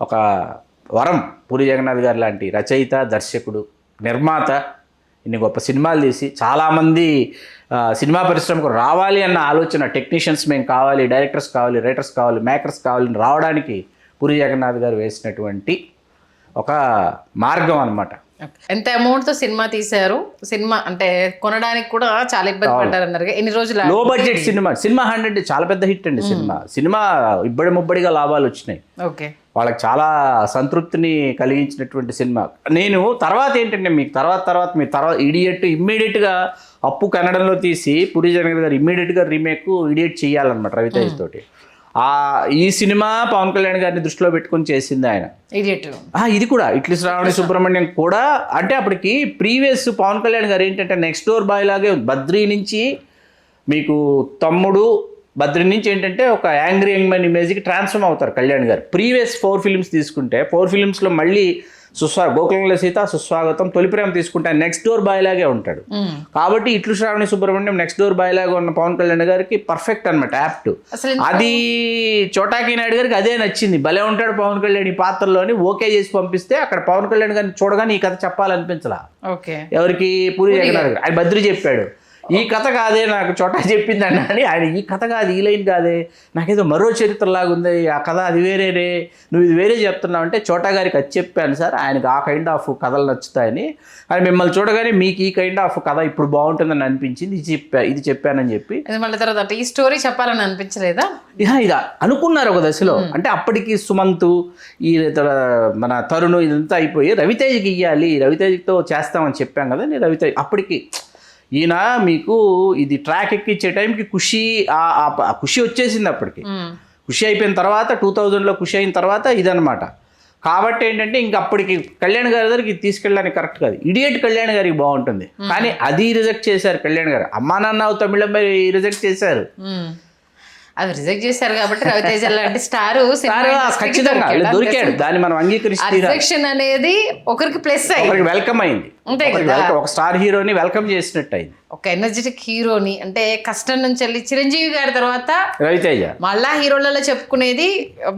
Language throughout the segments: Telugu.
ఒక వరం. పూరి జగన్నాథ్ గారు లాంటి రచయిత, దర్శకుడు, నిర్మాత ఇన్ని గొప్ప సినిమాలు తీసి చాలామంది సినిమా పరిశ్రమకు రావాలి అన్న ఆలోచన, టెక్నీషియన్స్ మేము కావాలి, డైరెక్టర్స్ కావాలి, రైటర్స్ కావాలి, మేకర్స్ కావాలని రావడానికి పూరి జగన్నాథ్ గారు వేసినటువంటి ఒక మార్గం అన్నమాట. ఎంత అమౌంట్తో సినిమా తీశారు? సినిమా అంటే కొనడానికి కూడా చాలా ఇబ్బంది పడ్డారు అన్నారు. ఎన్ని రోజులు? లో బడ్జెట్ సినిమా 100 చాలా పెద్ద హిట్ అండి. సినిమా ఇబ్బడి ముబ్బడిగా లాభాలు వచ్చినాయి. ఓకే, వాళ్ళకి చాలా సంతృప్తిని కలిగించినటువంటి సినిమా. నేను తర్వాత ఏంటంటే మీకు తర్వాత ఇడియట్ ఇమ్మీడియట్గా అప్పు కన్నడంలో తీసి పూరి జగన్నాథ్ గారు ఇమ్మీడియట్గా రీమేక్ ఇడియట్ చేయాలన్నమాట రవితేజ్ తోటి. ఈ సినిమా పవన్ కళ్యాణ్ గారిని దృష్టిలో పెట్టుకొని చేసింది ఆయన. ఇది కూడా ఇట్లి శ్రావణి సుబ్రహ్మణ్యం కూడా అంటే అప్పటికి ప్రీవియస్ పవన్ కళ్యాణ్ గారు ఏంటంటే నెక్స్ట్ డోర్ బాయ్ లాగే బద్రీ నుంచి మీకు తమ్ముడు, బద్రీ నుంచి ఏంటంటే ఒక యాంగ్రీ యంగ్ మ్యాన్ ఇమేజ్కి ట్రాన్స్ఫార్మ్ అవుతారు కళ్యాణ్ గారు. ప్రీవియస్ 4 ఫిల్మ్స్ తీసుకుంటే 4 ఫిల్మ్స్లో మళ్ళీ గోకులంలో సీత, సుస్వాగతం, తొలి ప్రేమ తీసుకుంటే నెక్స్ట్ డోర్ బాయ్ లాగే ఉంటాడు. కాబట్టి ఇట్లు Shravani Subrahmanyam next door boy లాగా ఉన్న పవన్ కళ్యాణ్ గారికి పర్ఫెక్ట్ అనమాట, యాప్ట్. అది చోటాకి నాయుడు గారికి అదే నచ్చింది. భలే ఉంటాడు పవన్ కళ్యాణ్ ఈ పాత్రలోని ఓకే చేసి పంపిస్తే అక్కడ పవన్ కళ్యాణ్ గారిని చూడగానే ఈ కథ చెప్పాలనిపించలా ఎవరికి, పూరి జగన్నాథ్ గారు. ఆయన బద్రి చెప్పాడు ఈ కథ కాదే నాకు చోటా చెప్పిందండి అని. ఆయన ఈ కథ కాదు, ఈ లైన్ కాదే, నాకేదో మరో చరిత్రలాగా ఉంది ఆ కథ, అది వేరేనే, నువ్వు ఇది వేరే చెప్తున్నావు అంటే చోటా గారికి అది చెప్పాను సార్, ఆయనకు ఆ కైండ్ ఆఫ్ కథలు నచ్చుతాయని. ఆయన మిమ్మల్ని చూడగానే మీకు ఈ కైండ్ ఆఫ్ కథ ఇప్పుడు బాగుంటుందని అనిపించింది, ఇది చెప్పానని చెప్పి. మళ్ళీ తర్వాత ఈ స్టోరీ చెప్పాలని అనిపించలేదా? ఇది అనుకున్నారు ఒక దశలో. అంటే అప్పటికి సుమంత్, ఈ మన తరుణ్ ఇదంతా అయిపోయి రవితేజకి ఇవ్వాలి, రవితేజతో చేస్తామని చెప్పాం కదా. నేను రవితేజ్ అప్పటికి ఈయన మీకు ఇది ట్రాక్ ఎక్కిచ్చే టైంకి ఖుషి వచ్చేసింది. అప్పటికి ఖుషి అయిపోయిన తర్వాత 2000లో ఖుషి అయిన తర్వాత ఇదనమాట. కాబట్టి ఏంటంటే ఇంక అప్పటికి కళ్యాణ్ గారి దగ్గరికి తీసుకెళ్ళడానికి కరెక్ట్ కాదు. ఇడియట్ కళ్యాణ్ గారికి బాగుంటుంది కానీ అది రిజెక్ట్ చేశారు కళ్యాణ్ గారు. అమ్మా నాన్న తమిళంపై రిజెక్ట్ చేశారు. అది రిజెక్ట్ చేశారు కాబట్టి రవితేజ లాంటి స్టార్ ఖచ్చితంగా దొరికాడు. దాన్ని మనం అంగీకరిస్తే అనేది ఒకరికి ప్లస్ అయ్యింది, వెల్కమ్ అయింది. ఒక స్టార్ హీరోని వెల్కమ్ చేసినట్టు అయింది, ఒక ఎనర్జెటిక్ హీరోని. అంటే కష్టం నుంచి వెళ్ళి చిరంజీవి గారి తర్వాత రవితేజ మళ్ళా హీరోలలో చెప్పుకునేది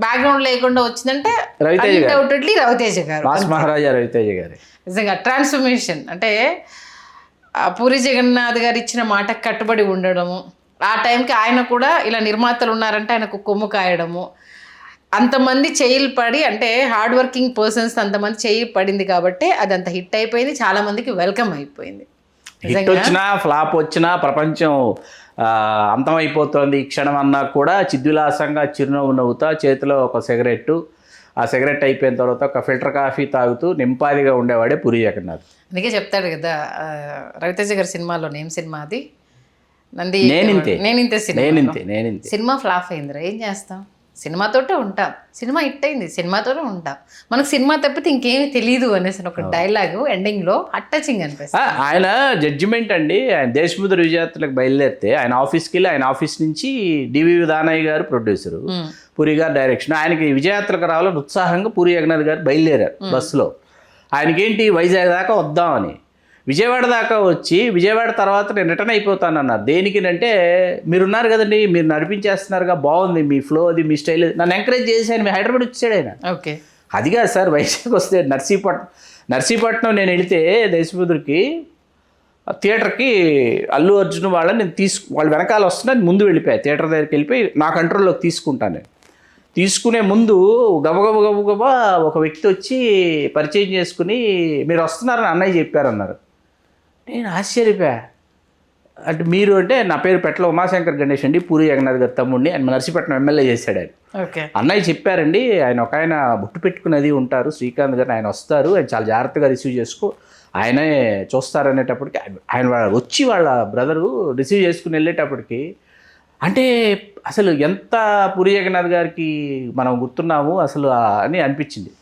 బ్యాక్గ్రౌండ్ లేకుండా వచ్చిందంటే రవితేజ గారు, మహారాజా రవితేజ గారు. నిజంగా ట్రాన్స్ఫర్మేషన్. అంటే పూరి జగన్నాథ్ గారు ఇచ్చిన మాటకు కట్టుబడి ఉండడము, ఆ టైంకి ఆయన కూడా ఇలా నిర్మాతలు ఉన్నారంటే ఆయనకు కొమ్ము కాయడము, అంతమంది చేయిలు పడి, అంటే హార్డ్ వర్కింగ్ పర్సన్స్ అంతమంది చేయి పడింది కాబట్టి అది అంత హిట్ అయిపోయింది, చాలా మందికి వెల్కమ్ అయిపోయింది. హిట్ వచ్చినా ఫ్లాప్ వచ్చినా ప్రపంచం అంతమైపోతుంది ఈ క్షణం అన్నా కూడా చిద్విలాసంగా చిరునవ్వు నవ్వుతా చేతిలో ఒక సిగరెట్టు, ఆ సిగరెట్ అయిపోయిన తర్వాత ఒక ఫిల్టర్ కాఫీ తాగుతూ నింపాదిగా ఉండేవాడే పూరి జగన్నాథ్. అందుకే చెప్తాడు కదా రవితేజ గారి సినిమాలో, ఏం సినిమా అది, నంది నేనింతే సినిమా ఫ్లాప్ అయిందిరా, ఏం చేస్తాం, సినిమాతోటే ఉంటాం, సినిమా హిట్ అయింది, సినిమాతోనే ఉంటాం, మనకు సినిమా తప్పితే ఇంకేమీ తెలియదు అనేసి ఒక డైలాగు ఎండింగ్లో హార్ట్ టచింగ్ అనిపిస్తుంది. ఆయన జడ్జిమెంట్ అండి. ఆయన దేశముద్ర విజయాత్రలకు బయలుదేరితే ఆయన ఆఫీస్కి వెళ్ళి, ఆయన ఆఫీస్ నుంచి డివి దానయ్య గారు ప్రొడ్యూసరు, పూరి గారు డైరెక్షన్. ఆయనకి విజయాత్రకు రావాలని ఉత్సాహంగా పూరి జగన్నాథ్ గారు బయలుదేరారు బస్సులో. ఆయనకేంటి వైజాగ్ దాకా వద్దామని, విజయవాడ దాకా వచ్చి విజయవాడ తర్వాత నేను రిటర్న్ అయిపోతానన్నారు. దేనికినంటే మీరున్నారు కదండి, మీరు నడిపించేస్తున్నారుగా, బాగుంది మీ ఫ్లో, అది మీ స్టైల్, నన్ను ఎంకరేజ్ చేశాను, మీ హైదరాబాద్ వచ్చాడు ఆయన. ఓకే, అది కాదు సార్, వైజాగ్ వస్తే నర్సీపట్నం నేను వెళితే దేశముద్రకి థియేటర్కి అల్లు అర్జున్ వాళ్ళని నేను వాళ్ళు వెనకాల వస్తున్నా ముందు వెళ్ళిపోయా, థియేటర్ దగ్గరికి వెళ్ళిపోయి నా కంట్రోల్లోకి తీసుకుంటాను. నేను తీసుకునే ముందు గబగబా ఒక వ్యక్తి వచ్చి పరిచయం చేసుకుని మీరు వస్తున్నారని అన్నయ్య చెప్పారన్నారు. నేను ఆశ్చర్యపోయా. అంటే మీరు అంటే నా పేరు పెట్ల ఉమాశంకర్ గణేష్ అండి, పూరి జగన్నాథ్ గారి తమ్ముడిని, ఆయన నర్సీపట్నం ఎమ్మెల్యే చేశాడు ఆయన. అన్నయ్య చెప్పారండి, ఆయన ఒక ఆయన బుట్టు పెట్టుకున్నది ఉంటారు శ్రీకాంత్ గారు, ఆయన వస్తారు, ఆయన చాలా జాగ్రత్తగా రిసీవ్ చేసుకో, ఆయనే చూస్తారనేటప్పటికి ఆయన వచ్చి వాళ్ళ బ్రదరు రిసీవ్ చేసుకుని వెళ్ళేటప్పటికి అంటే అసలు ఎంత పూరి జగన్నాథ్ గారికి మనం గుర్తున్నాము అసలు అని అనిపించింది.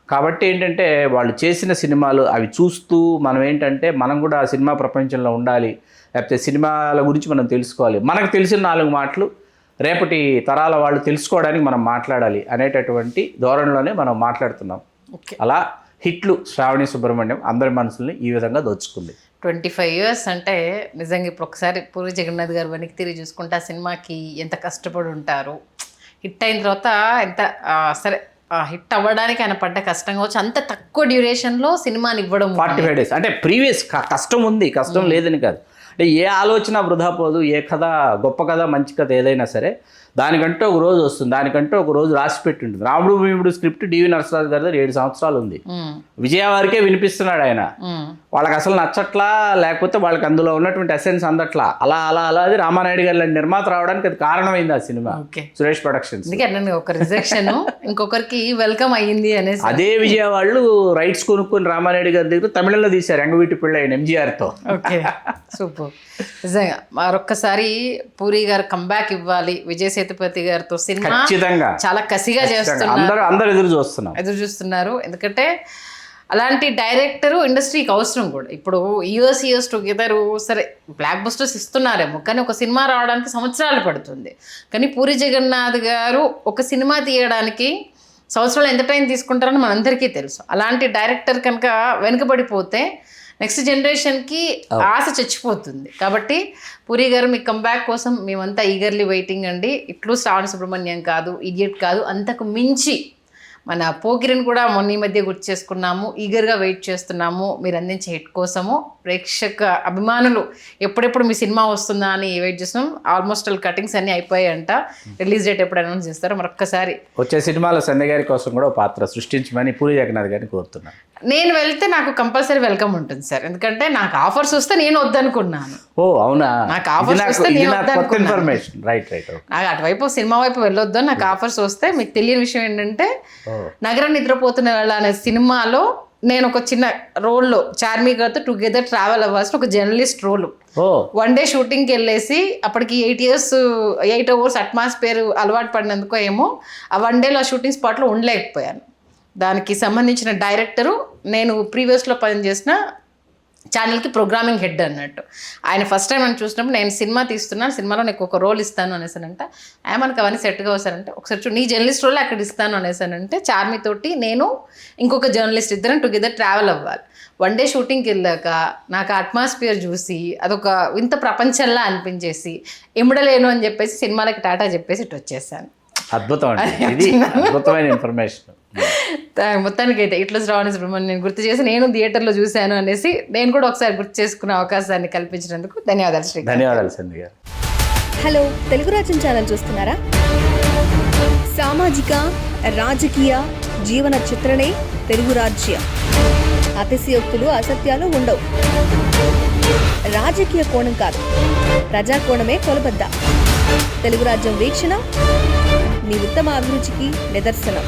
కాబట్టి ఏంటంటే వాళ్ళు చేసిన సినిమాలు అవి చూస్తూ మనం ఏంటంటే మనం కూడా ఆ సినిమా ప్రపంచంలో ఉండాలి, లేకపోతే సినిమాల గురించి మనం తెలుసుకోవాలి, మనకు తెలిసిన 4 మాటలు రేపటి తరాల వాళ్ళు తెలుసుకోవడానికి మనం మాట్లాడాలి అనేటటువంటి ధోరణిలోనే మనం మాట్లాడుతున్నాం. అలా హిట్లు శ్రావణి సుబ్రహ్మణ్యం అందరి మనసుల్ని ఈ విధంగా దోచుకుంది. 25 years అంటే నిజంగా ఇప్పుడు ఒకసారి పూరి జగన్నాథ్ గారు వెనక్కి తిరిగి చూసుకుంటే ఆ సినిమాకి ఎంత కష్టపడి ఉంటారు, హిట్ అయిన తర్వాత ఎంత సరే హిట్ అవ్వడానికి ఆయన పడ్డ కష్టం కావచ్చు, అంత తక్కువ డ్యూరేషన్లో సినిమాని ఇవ్వడం. 45 days అంటే ప్రీవియస్ కష్టం ఉంది, కష్టం లేదని కాదు. అంటే ఏ ఆలోచన వృధా పోదు, ఏ కథ గొప్ప కథ మంచి కథ ఏదైనా సరే దానికంటే ఒక రోజు వస్తుంది, దానికంటే ఒక రోజు రాసి పెట్టి ఉంటుంది. రాముడు భీముడు స్క్రిప్ట్ డివి నరసరాజు గారి దగ్గర 7 సంవత్సరాలు ఉంది. విజయ వారికే వినిపిస్తున్నాడు ఆయన. వాళ్ళకి అసలు నచ్చట్లా, లేకపోతే వాళ్ళకి అందులో ఉన్నటువంటి ఎసెన్స్ అందట్లా, అలా అలా అలా అది రామానాయుడు గారి లాంటి నిర్మాత రావడానికి అది కారణమైంది ఆ సినిమా, సురేష్ ప్రొడక్షన్స్. అందుకే ఒక రిజెక్షన్ ఇంకొకరికి వెల్కమ్ అయ్యింది అనేసి. అదే విజయ వాళ్ళు రైట్స్ కొనుక్కొని రామానాయుడు గారి దగ్గర తమిళంలో తీశారు ఎంగవీటి పిళ్ళైన ఎంజీఆర్తో. Okay, super. నిజంగా మరొక్కసారి పూరి గారు కంబ్యాక్ ఇవ్వాలి విజయ్ సేతుపతి గారితో. సినిమా ఖచ్చితంగా చాలా కసిగా చేస్తున్నారు, అందరూ ఎదురు చూస్తున్నారు. ఎందుకంటే అలాంటి డైరెక్టరు ఇండస్ట్రీకి అవసరం కూడా. ఇప్పుడు ఇయర్స్ టుగెదర్ సరే బ్లాక్ బస్టర్స్ ఇస్తున్నారేమో, కానీ ఒక సినిమా రావడానికి సంవత్సరాలు పడుతుంది. కానీ పూరి జగన్నాథ్ గారు ఒక సినిమా తీయడానికి సంవత్సరాలు ఎంత టైం తీసుకుంటారని మనందరికీ తెలుసు. అలాంటి డైరెక్టర్ కనుక వెనుకబడిపోతే నెక్స్ట్ జనరేషన్కి ఆశ చచ్చిపోతుంది. కాబట్టి పూరి గారు మీ కంబ్యాక్ కోసం మేమంతా ఈగర్లీ వెయిటింగ్ అండి. ఇట్లు శ్రావణ సుబ్రహ్మణ్యం కాదు, ఇడియట్ కాదు, అంతకు మించి మన పోకిరిని కూడా మొన్న ఈ మధ్య గుర్తు చేసుకున్నాము. ఈగర్గా వెయిట్ చేస్తున్నాము మీరు అందించే హిట్ కోసము. ప్రేక్షక అభిమానులు ఎప్పుడెప్పుడు మీ సినిమా వస్తుందా అని వెయిట్ చేస్తున్నాం. ఆల్మోస్ట్ కటింగ్స్ అన్నీ అయిపోయాయంట. రిలీజ్ డేట్ ఎప్పుడు అనౌన్స్ చేస్తారో మరొక్కసారి. వచ్చే సినిమాలో సంధ్య గారి కోసం కూడా పాత్ర సృష్టించమని పూరి జగన్నాథ్ గారిని కోరుతున్నాను. నేను వెళ్తే నాకు కంపల్సరీ వెల్కమ్ ఉంటుంది సార్, ఎందుకంటే నాకు ఆఫర్స్ వస్తే నేను వద్దనుకున్నాను. ఓ అవునా, నాకు ఆఫర్స్ వస్తే నేను వద్దనుకున్నాను. రైట్. నాకు అటువైపు సినిమా వైపు వెళ్ళొద్దు, నాకు ఆఫర్స్ వస్తే. మీకు తెలియని విషయం ఏంటంటే నగరం నిద్రపోతున్న వాళ్ళ అనే సినిమాలో నేను ఒక చిన్న రోల్లో చార్మి గారితో టుగెదర్ ట్రావెల్ అవ్వాల్సిన ఒక జర్నలిస్ట్ రోల్. 1 day షూటింగ్కి వెళ్ళేసి అప్పటికి 8 hours అట్మాస్ఫియర్ అలవాటు పడినందుకో ఏమో ఆ 1 dayలో ఆ షూటింగ్ స్పాట్లో ఉండలేకపోయాను. దానికి సంబంధించిన డైరెక్టరు నేను ప్రీవియస్లో పనిచేసిన ఛానల్కి ప్రోగ్రామింగ్ హెడ్ అన్నట్టు. ఆయన ఫస్ట్ టైం నన్ను చూసినప్పుడు నేను సినిమా తీస్తున్నాను, సినిమాలో నీకు ఒక రోల్ ఇస్తాను అనేసానంటే మనకు అవన్నీ సెట్గా వస్తానంటే ఒకసారి నీ జర్నలిస్ట్ రోల్ అక్కడ ఇస్తాను అనేసానంటే చార్మితోటి నేను ఇంకొక జర్నలిస్ట్ ఇద్దరం టుగెదర్ ట్రావెల్ అవ్వాలి. 1 day షూటింగ్కి వెళ్ళాక నాకు అట్మాస్ఫియర్ చూసి అదొక వింత ప్రపంచంలా అనిపించేసి ఇమ్మడలేను అని చెప్పేసి సినిమాలకి టాటా చెప్పేసి ఇటు వచ్చేసాను. అద్భుతం అండి, ఇది అద్భుతమైన ఇన్ఫర్మేషన్. మొత్తానికి అయితే ఇట్లా శ్రావణ సుబ్రహ్మణ్యం గుర్తు చేసి నేను థియేటర్లో చూశాను అనేసి నేను కూడా ఒకసారి గుర్తు చేసుకునే అవకాశాన్ని కల్పించినందుకు ధన్యవాదాలు శ్రీ. ధన్యవాదాలు సంధ్య గారు. హలో, తెలుగు రాజ్యం ఛానల్ చూస్తున్నారా? సామాజిక రాజకీయ జీవన చిత్రణే తెలుగు రాజ్యం. అతిశయోక్తులు అసత్యాలు ఉండవు. రాజకీయ కోణం కాదు, ప్రజా కోణమే కొలబద్ద. తెలుగు రాజ్యం వీక్షణ మీ ఉత్తమ అభిరుచికి నిదర్శనం.